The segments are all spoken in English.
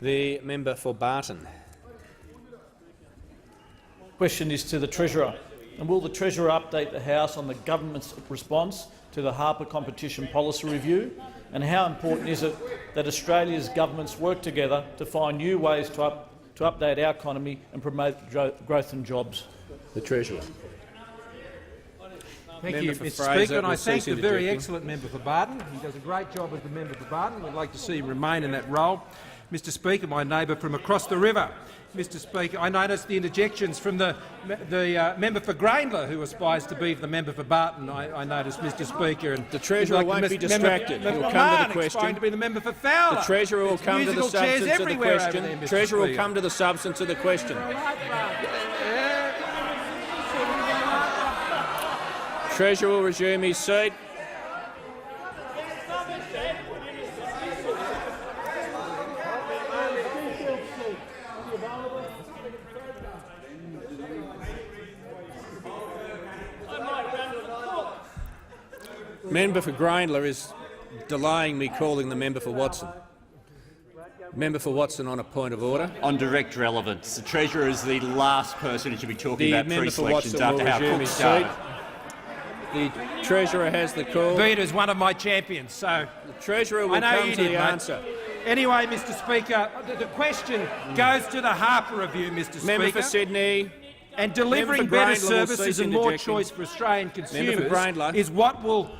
The member for Barton. Question is to the Treasurer. And will the Treasurer update the House on the government's response to the Harper Competition Policy Review, and how important is it that Australia's governments work together to find new ways to update our economy and promote growth and jobs? The Treasurer. Thank you, Mr Speaker, and I thank the very excellent member for Barton. He does a great job as the member for Barton. We'd like to see him remain in that role. Mr Speaker, my neighbour from across the river. Mr Speaker, I noticed the interjections from the member for Grayndler, who aspires to be the member for Barton. I noticed, Mr Speaker. And the Treasurer won't be distracted. He will come to the question. To be the member for Fowler. The Treasurer will come to the substance of the question. The Treasurer will come to the substance of the question. Treasurer will resume his seat. Member for Grayndler is delaying me calling the member for Watson. Member for Watson on a point of order. On direct relevance, the Treasurer is the last person who should be talking about pre-selections after how Cook started. The Treasurer has the call. Vita's one of my champions, so the Treasurer will come to the answer. Anyway, Mr Speaker, the question goes to the Harper Review, Mr Speaker. Member for Sydney. And delivering better services and more choice for Australian consumers is what will,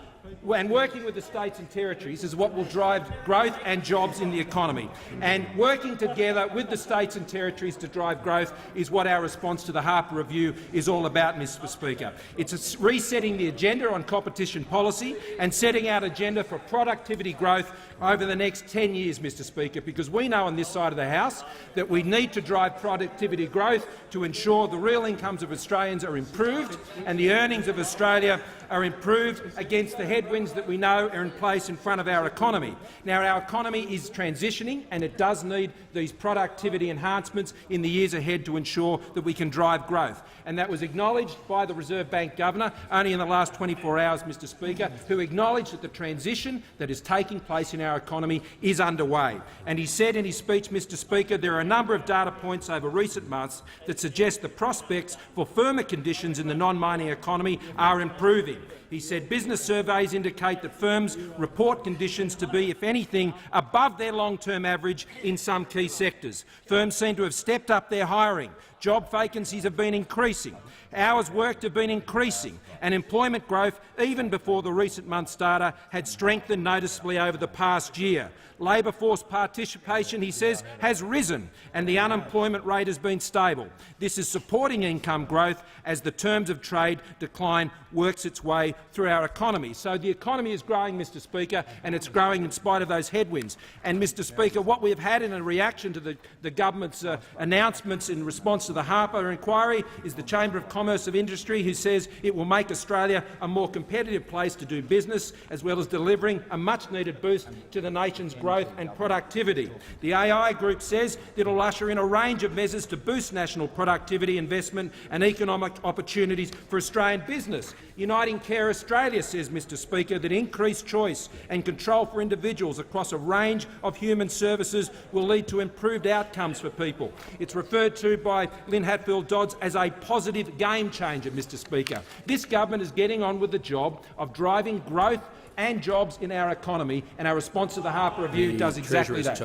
and working with the states and territories is what will drive growth and jobs in the economy. And working together with the states and territories to drive growth is what our response to the Harper Review is all about, Mr Speaker. It's resetting the agenda on competition policy and setting out agenda for productivity growth over the next 10 years, Mr Speaker, because we know on this side of the House that we need to drive productivity growth to ensure the real incomes of Australians are improved and the earnings of Australia are improved against the headwinds that we know are in place in front of our economy. Now, our economy is transitioning and it does need these productivity enhancements in the years ahead to ensure that we can drive growth. And that was acknowledged by the Reserve Bank Governor only in the last 24 hours, Mr Speaker, who acknowledged that the transition that is taking place in our economy is underway. And he said in his speech, Mr Speaker, there are a number of data points over recent months that suggest the prospects for firmer conditions in the non-mining economy are improving. He said business surveys indicate that firms report conditions to be, if anything, above their long-term average in some key sectors. Firms seem to have stepped up their hiring. Job vacancies have been increasing. Hours worked have been increasing, and employment growth, even before the recent month's data, had strengthened noticeably over the past year. Labour force participation, he says, has risen, and the unemployment rate has been stable. This is supporting income growth as the terms of trade decline works its way through our economy. So the economy is growing, Mr Speaker, and it's growing in spite of those headwinds. And, Mr Speaker, what we have had in a reaction to the government's announcements in response to the Harper inquiry is the Chamber of Commerce of Industry, who says it will make Australia a more competitive place to do business, as well as delivering a much-needed boost to the nation's growth and productivity. The AI Group says that it will usher in a range of measures to boost national productivity, investment and economic opportunities for Australian business. Uniting Care Australia says, Mr Speaker, that increased choice and control for individuals across a range of human services will lead to improved outcomes for people. It's referred to by Lynn Hatfield Dodds as a positive game changer, Mr Speaker. This government is getting on with the job of driving growth and jobs in our economy, and our response to the Harper Review does exactly that.